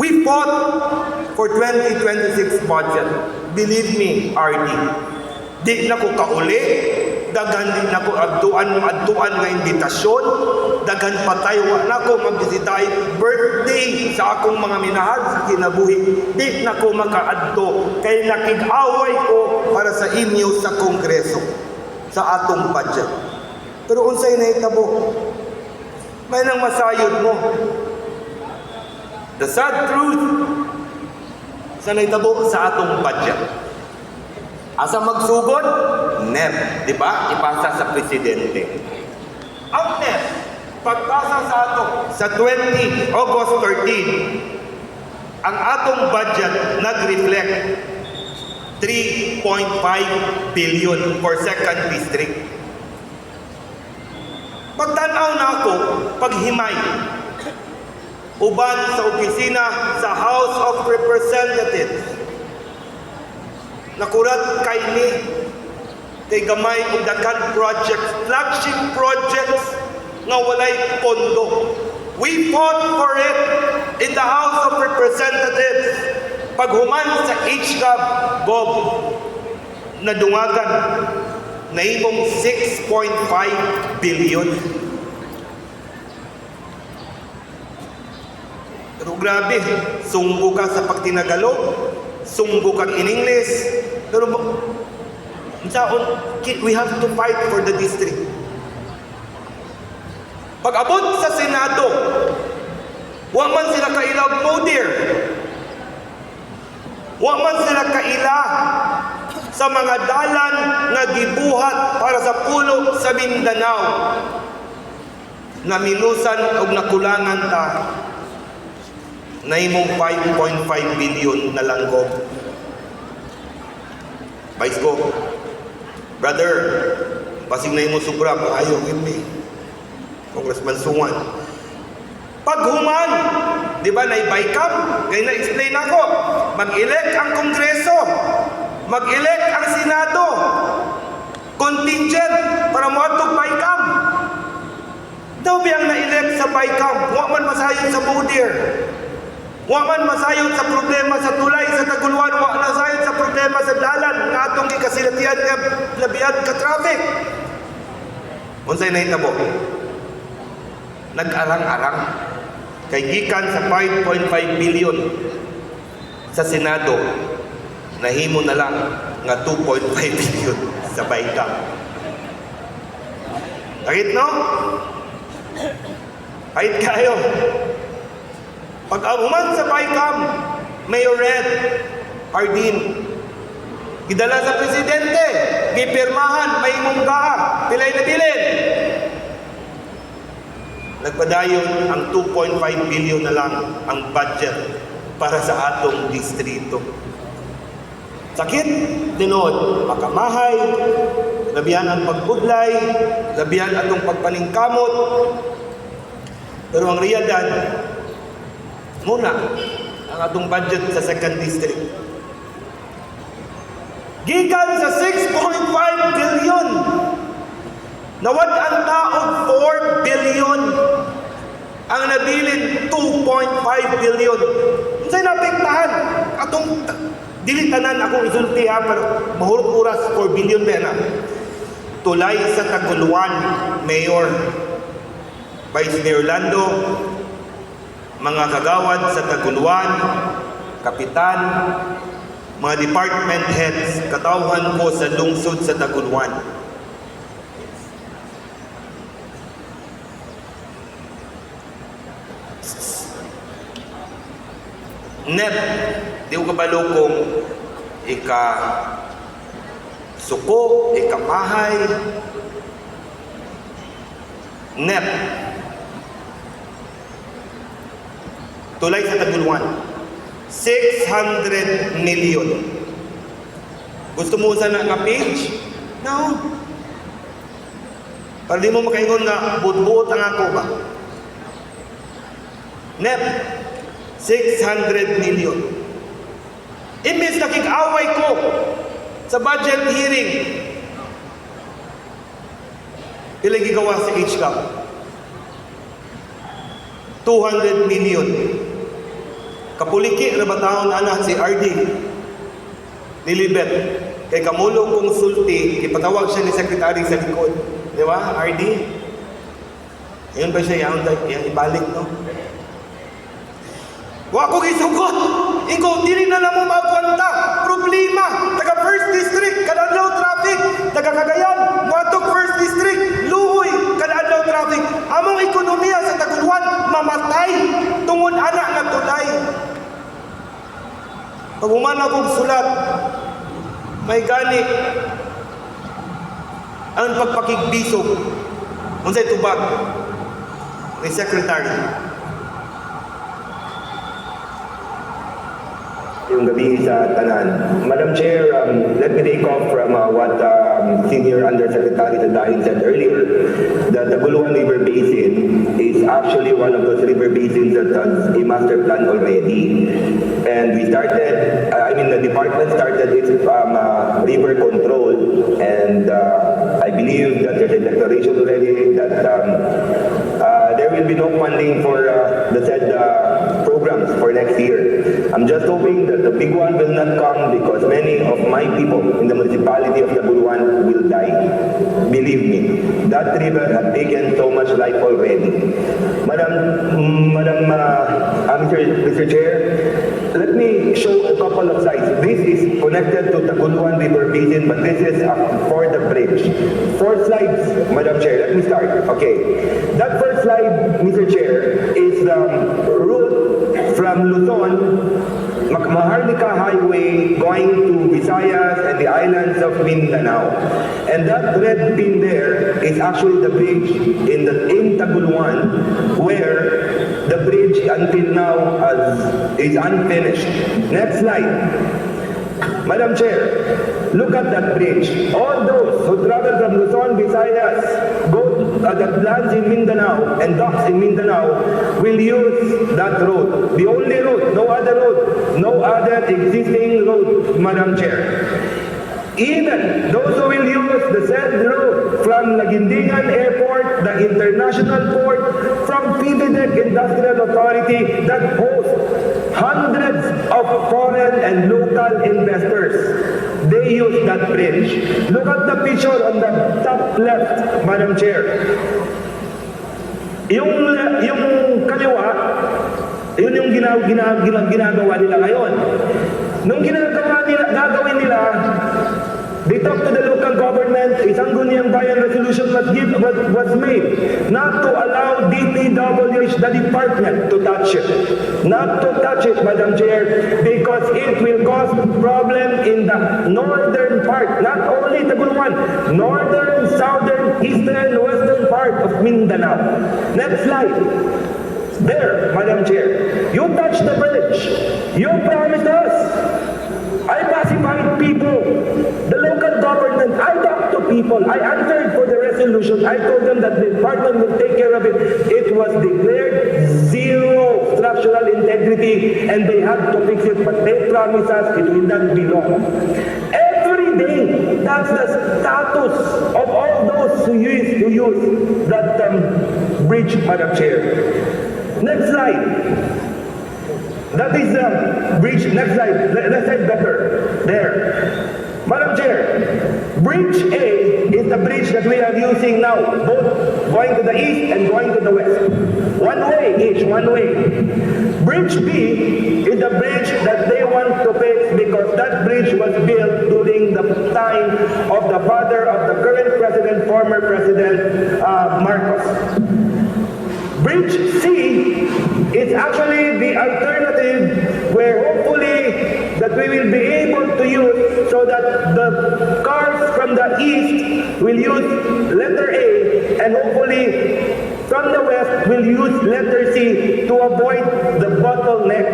We fought for 2026 budget. Believe me, RD. Di na ko kauli, daghan din na ko adtuan nga imbitasyon, daghan patay wa na ko magbisitay birthday sa akong mga minahal sa kinabuhi. Di na ko makaadto kay nakig-away ko para sa inyo sa Kongreso sa atong budget. Pero unsay nahitabo? May nang masayod mo. The sad truth sa nahitabo sa atong budget. Asa magsugod? NEP, di ba? Ipasa sa presidente. Ang NEP, pagpasa sa ato sa August 13, ang atong budget nag-reflect 3.5 billion for 2nd district. Pagtanaw na ako, paghimay, uban sa opisina sa House of Representatives, nakurat kay ni kay gamay og daghan projects, flagship projects nga walay pondo. We fought for it in the House of Representatives. Paghuman sa HGAB, Bob, nadungagan na imong 6.5 billion. Pero grabe, sunggo ka sa pagtinagalo, sunggo kang in English, pero we have to fight for the district. Pag-abot sa Senado, wa man sila kailag moder, wa man sila kaila sa mga dalan nga gibuhat para sa pulo sa Mindanao, na minusan og nakulangan ta na imong 5.5 billion na langgo. Vice ko, brother, pasig na imong sobra, maayo gini. Congressman Sungan. Paghuman, di ba na-bycam? Ngayon na-explain ako, mag-elect ang Kongreso, mag-elect ang Senado, contingent para moatog bycam. Daw biyang na-elect sa bycam, wa man masayon sa border. Wa man masayod sa problema sa tulay sa Taguluan, wa na sayod sa problema sa dalan nga atong gikasilatian nga labiad ka traffic. Unsay nahitabo? Nag-arang-arang kay gikan sa 5.5 billion sa Senado, nahimo na lang nga 2.5 billion sa BICAM. Kahit no? Kahit kayo. Pag-abuman sa BICAM, Mayor Red Hardin, gidala sa presidente, gipirmahan, may mungga, pilay na bilin. Nagpadayon ang 2.5 billion na lang ang budget para sa atong distrito. Sakit, tinod, makamahay, labihan ang pagbudlay, labihan atong pagpaningkamot. Pero ang realidad, muna ang atong budget sa 2nd district. Gikan sa 6.5 billion, nawad ang taog 4 billion, ang nabilin 2.5 billion. Unsay napektahan? Atong dilitanan akong isulti ha, pero mahurot oras 4 billion na. Tulay sa Taguluan, Mayor, Vice Mayor Lando, mga kagawad sa Taguluan, kapitan, mga department heads, katauhan ko sa lungsod sa Taguluan. NEP, di ko kabalo kung suko, ikamahay. NEP, tulay sa Taguluan, 600 million. Gusto mo sana nga page? No. Para di mo makaingon nga, buot-buot ang ako ba? NEP, 600 million. Imbis nakik-away ko sa budget hearing, ilang gigawa sa HCAP? 200 million. Kapuliki na ba taon anak si RD Lilibet. Kay kamulong kong sulti, ipatawag siya ni Secretary sa likod. Di ba, RD? Ayun ba siya, yung ibalik, no? Wa ko gisugot. Ikaw, dili na lang mo magkwanta. Problema. Taga First District, kadadlaw traffic. Taga Cagayan, Batok First District, Luhoy, kadadlaw traffic. Among ekonomiya sa Taguluan, mamatay. Tungod anak na tulay. Pag umana kong sulat, may gani ang pagpakigbisog. Unsay tubag ni Secretary. Yung gabi sa tanan. Madam Chair, let me take off from what Senior Undersecretary Tadain said earlier. The Taguluan River Basin is actually one of those river basins that has a master plan already. And we started, the department started its river control, and I believe that there's a declaration already that there will be no funding for the said programs for next year. I'm just hoping that the big one will not come because many of my people in the municipality of Taguluan will die. Believe me, that river has taken so much life already. Mr. Chair, let me show a couple of slides. This is connected to Taguluan River Basin, but this is for the bridge. 4 slides, Madam Chair. Let me start. Okay. That first slide, Mr. Chair, is the route from Luzon, Maharlika Highway going to Visayas and the islands of Mindanao. And that red pin there is actually the bridge in Taguluan, where the bridge until now is unfinished. Next slide. Madam Chair, look at that bridge. All those who travel from Luzon, Visayas, go to the lands in Mindanao and docks in Mindanao will use that road. The only road, no other existing road, Madam Chair. Even those who will use the said road from Laguindingan Airport, the international port, from PBDEC Industrial Authority that hosts hundreds of foreign and local investors. They use that bridge. Look at the picture on the top left, Madam Chair. Yung kaliwa, yun yung ginagawa nila ngayon. Nung gagawin nila, they talked to the local government, a Sangguniang Bayan resolution was made not to allow DPWH, the department, to touch it. Not to touch it, Madam Chair, because it will cause problem in the northern part, not only Taguluan, northern, southern, eastern, western part of Mindanao. Next slide. There, Madam Chair, you touched the bridge. You promised us. I pacified people. The local government, I talked to people. I answered for the resolution. I told them that the department will take care of it. It was declared zero structural integrity and they had to fix it, but they promised us it will not be long. Every day, that's the status of all those who use that bridge, Madam Chair. Next slide. That is the bridge. Next slide. Let's say better. There. Madam Chair, Bridge A is the bridge that we are using now, both going to the east and going to the west. One way each, one way. Bridge B is the bridge that they want to fix because that bridge was built during the time of the father of the current president, former President Marcos. Bridge C is actually the alternative where hopefully that we will be able to use so that the cars from the east will use letter A and hopefully from the west will use letter C to avoid the bottleneck.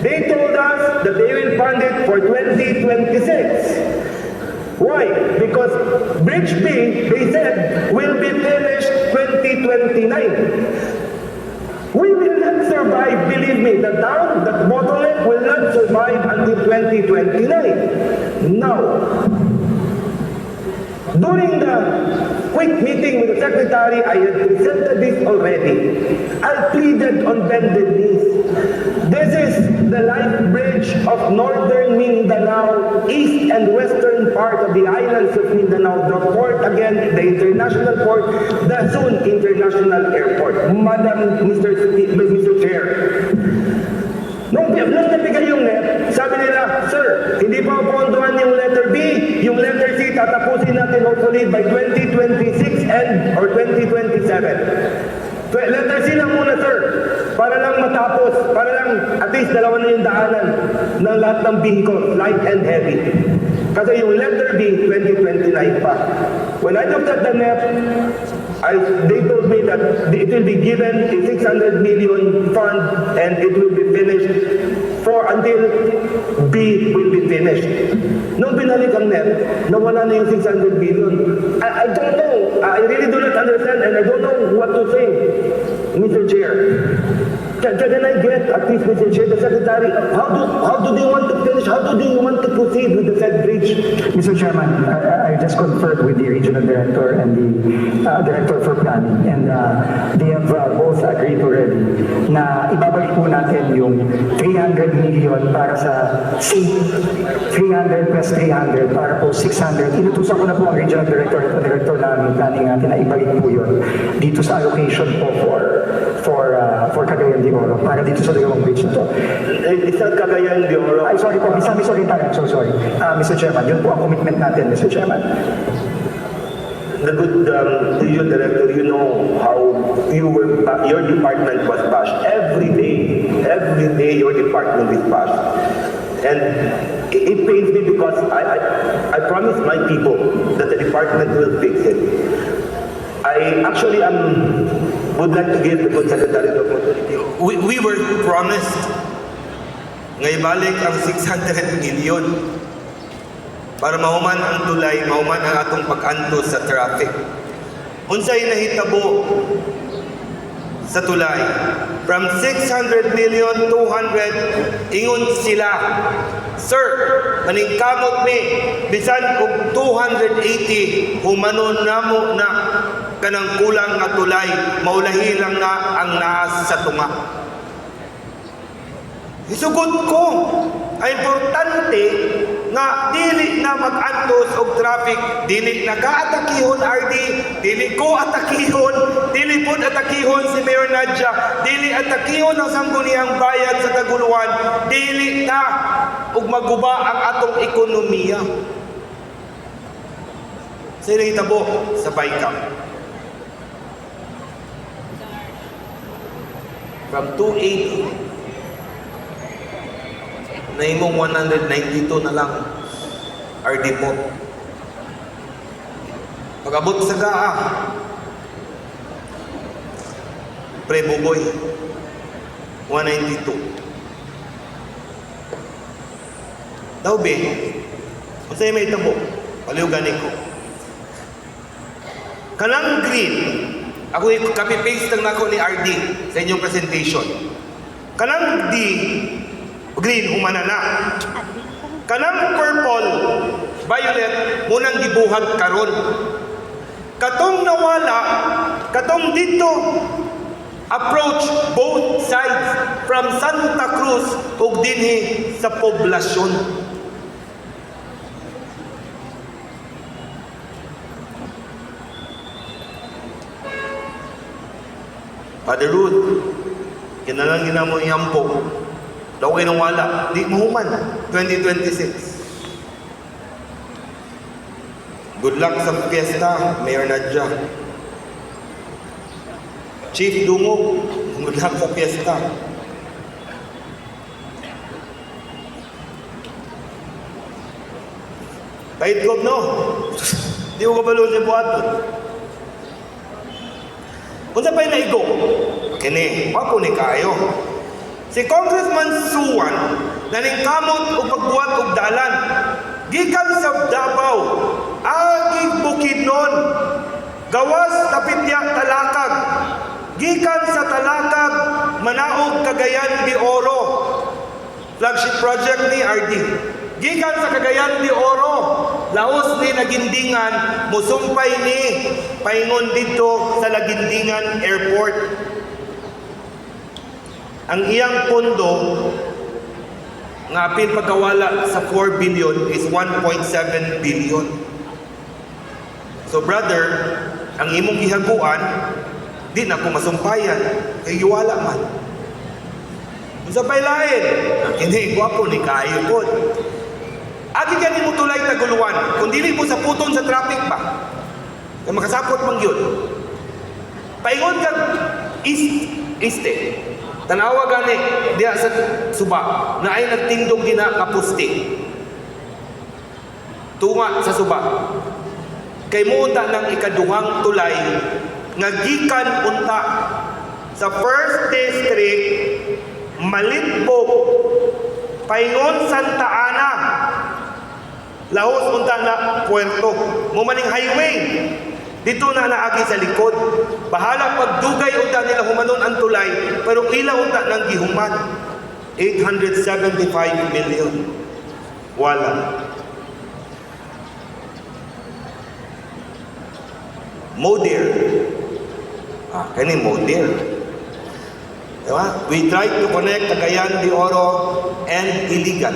They told us that they will fund it for 2026. Why? Because Bridge B, they said, will be finished 2029. We will not survive, believe me, the town, the bottleneck will not survive until 2029. Now, during the quick meeting with the Secretary, I had presented this already. I pleaded on bended knees. This is the light bridge of northern Mindanao, east and western part of the islands of Mindanao, the port again, the international port, the soon international airport. Madam Mr. Chair, nung nabigay yung NEP, sabi nila, sir, hindi pa pondohan yung letter B, yung letter C, tatapusin natin hopefully by 2026 and or 2027. Letter C lang muna, sir, para lang matapos, para lang at least dalawa na yung daanan ng lahat ng vehicle, light and heavy. Kasi yung letter B, 2029 pa. When I looked at the NEP, they told me that it will be given a 600 million fund and it will be finished until B will be finished. Nung binalik ang NEP, nawala na yung 600 billion. I don't know. I really do not understand and I don't know what to say, Mr. Chair. Can I get at least, Mr. Chair, the Secretary, how do they want to finish? How do they want to proceed with the said bridge? Mr. Chairman, I just conferred with the regional director and the director for planning, and they have both agreed already na ibabalik po natin yung 300 million para sa C, 300 plus 300 para po 600. Inutusan ko na po ang regional director at director ng planning natin na ibalik po yun dito sa allocation po for Cagayan de Oro para dito sa dalawang bridge na to. It's not Cagayan de Oro. Ay, sorry po, Miss Solitario, I'm so sorry. Mr. Chairman, yun po ang commitment natin, Mr. Chairman. The good regional director, you know how your department was bashed. Every day your department is bashed. And it pains me because I promised my people that the department will fix it. I actually would like to give the good secretary the opportunity. We were promised nga ibalik ang 600 million para mahuman ang tulay, mahuman ang atong pag-antos sa traffic. Unsay nahitabo sa tulay? From 600 million, 200, ingon sila, sir, maningkamot mi, bisan og 280, humanon namo na kanang kulang nga tulay, maulahi lang na ang naas sa tunga. Isugot ko, ay importante nga dili na mag-antos og traffic, dili na ka-atakihon RD, dili ko atakihon, dili pod atakihon si Mayor Nadia, dili atakihon ang sangguniang bayan sa Taguluan, dili na ug maguba ang atong ekonomiya. Sa hitabo sa Baykam. From 280 na imong 192 na lang RD po. Pag-abot sa GAA, Pre-Buboy, 192. Daw be, kung sa'yo may tabo, paliuganin ko. Kanang green, ako copy-paste lang nako ni RD sa inyong presentation. Kanang D, green, humana na. Kanang purple, violet, munang gibuhag karon. Katong nawala, katong dito, approach both sides from Santa Cruz ug dinhi sa poblasyon. Father Ruth, kinalang ginamo iyampok. Daw kayo nang wala. Di mahuman. 2026. Good luck sa fiesta, Mayor Nadia. Chief Dungog, good luck sa fiesta. Kahit ko, no? Di ko kabalo si Buaton. Kung sa pa'y naigo, kini, wapo ni kayo. Si Congressman Suwan, naningkamot o pagbuhat og dalan, gikan sa Davao, agig Bukidnon, gawas Tapitya Talakag, gikan sa Talakag, Manaog Cagayan de Oro, flagship project ni RD. Gikan sa Cagayan de Oro, laos ni Lagindingan, musumpay ni paingon dito sa Lagindingan Airport. ang iyang pondo nga apil pagkawala sa 4 billion is 1.7 billion. So brother, ang imong gihaguan, di na ko masumpayan, kay giwala man. Sa pailain, hindi gwapo ni kayo po. Agi ka mo tulay taguluan, kung dili mo sa puton sa traffic ba, kaya makasapot mang yun. Paingon kag este, tanawa gani diya sa suba, na ay nagtindog gina nga puste. Tunga sa suba. Kay muunta ng ikaduhang tulay, nga gikan unta sa first district, Malitbog, paingon Santa Ana, lahos unta na Puerto, mumaning highway, dito na naagi sa likod. Bahala pagdugay unta nila humanon ang tulay, pero ila unta nang gihuman. 875 million. Wala. Modir. Kani Modir. Diba? We try to connect Cagayan de Oro and illegal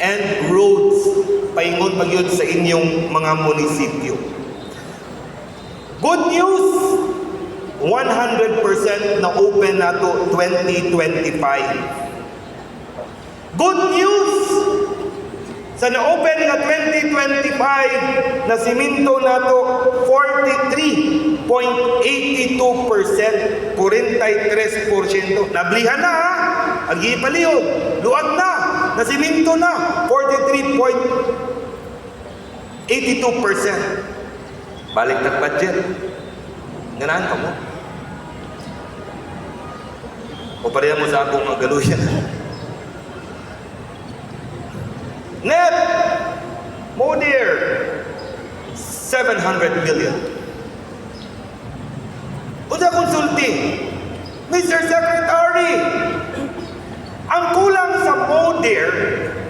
and roads paingon pagyud sa inyong mga munisipyo. Good news, 100% na open na to 2025. Good news, sa na-open nga 2025 na siminto na to 43.82%, 43%. Nablihan na ha, agi palihog, luag na, na siminto na 43.82%. Balik na budget. Ganahan ka mo. O pareha mo sa akong magaluyan. Net, Modir, 700 million. Uda consulting, Mr. Secretary, ang kulang sa Modir,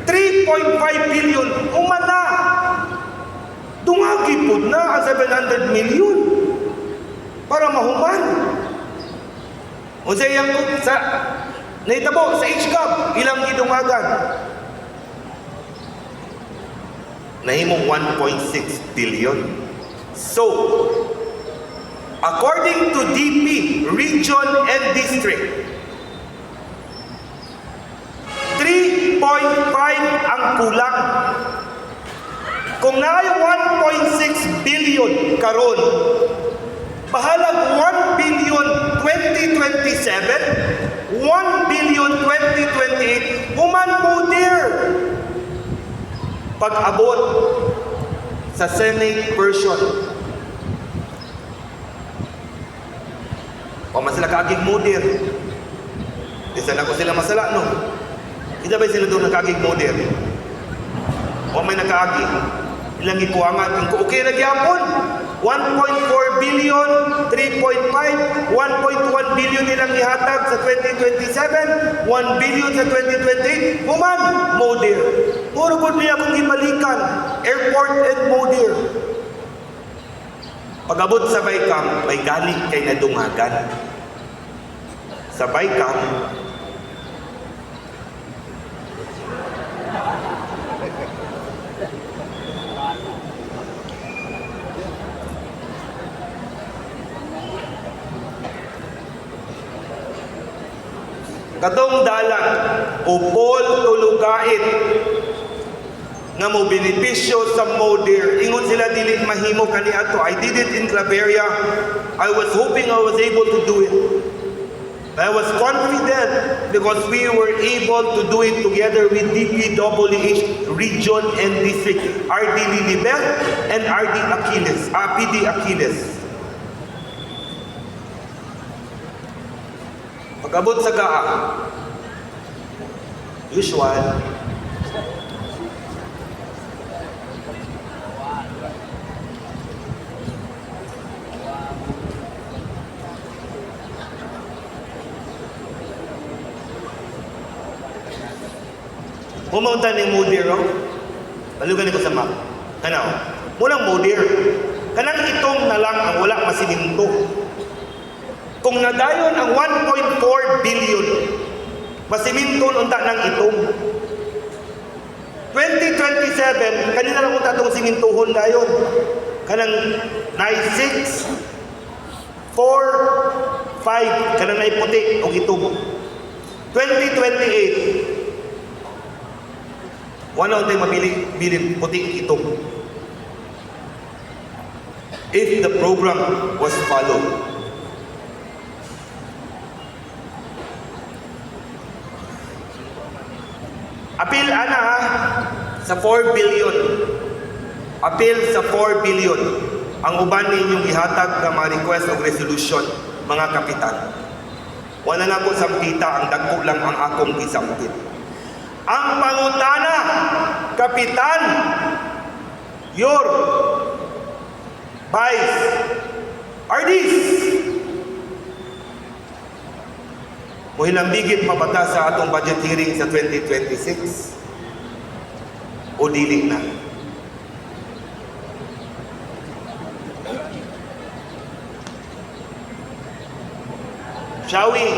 3.5 billion, umana. Dungagi po na ang 700 million para mahuman. O sa iyang sa naitabo sa HCAP, ilang gidungagan? Nahimong 1.6 billion. So, according to DP, region and district, 3.5 ang kulang. Kung naay 1.6 billion karon, bahalag 1 billion 2027, 1 billion 2028, human mo there. Pag-abot sa Senate version, o masala kaagig modir, di sana ko sila masala, no? Ida ba sila doon nagkaagig modir? O may nakaagig? Ilang ikuangan, kung okay na gyapon, 1.4 billion, 3.5, 1.1 billion nilang ihatag sa 2027, 1 billion sa 2028, human, Modir. Puro ko niya kung ibalikan, airport and Modir. Pag-abot sa Baykam, may galing kay nadungagan. Sa Baykam, katong dalan upol tulugait nga mo benepisyo sa Modir, ingon sila dili mahimo kaniadto. I did it in Claveria. I was hoping I was able to do it. I was confident because we were able to do it together with DPWH region and district, RD Lilibet and RD Achilles, PD Achilles. Pag-abot sa GAA, usual, pumunta ni Modir, no? Balugan ko sa map. Kanaw, mulang Modir. Kanang itong na lang ang wala masiminto. Kung nadayon ang 1.4 billion Masiminton unta ng itong. 2027, kanina lang unta itong simintuhon dayon. Kanang 96, 4, 5, kanang naiputi o itong. 2028, wala tayo mabili puti itong. If the program was followed. Appeal ana ha, sa 4 billion. Appeal sa 4 billion. Ang uban ninyong ihatag na mga request of resolution, mga kapitan. Wala na ko sampita, ang dagko lang ang akong isampit. Ang pangutana, kapitan, your vice are these. Muhilambigin pa bata sa atong budget hearing sa 2026 o dili na? Shawi,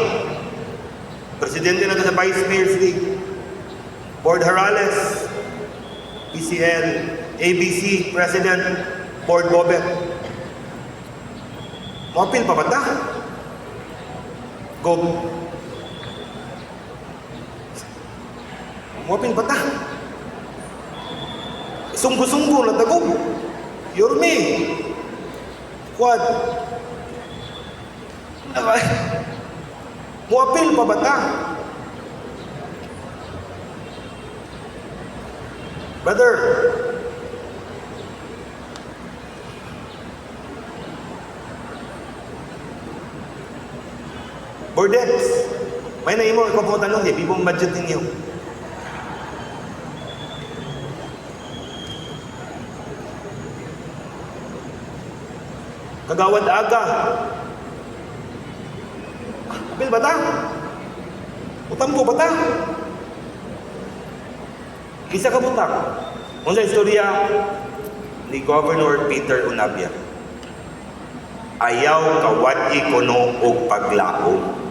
Presidente na sa Vice Mayor's League, Board Harales, PCL, ABC, President, Board Bobet. Mapil pa bata? Go. Mapil bata? Sunggo-sunggo na tagog. Yorme. Quad. Muapil pa bata? Brother, Bordex, may naimo ikaw po tanong, di mo budget ninyo. Kagawad aga. Apil bata? Utang ko bata? Isa ka butang. Unsa istorya ni Governor Peter Unabia. Ayaw kawati kono og paglaom.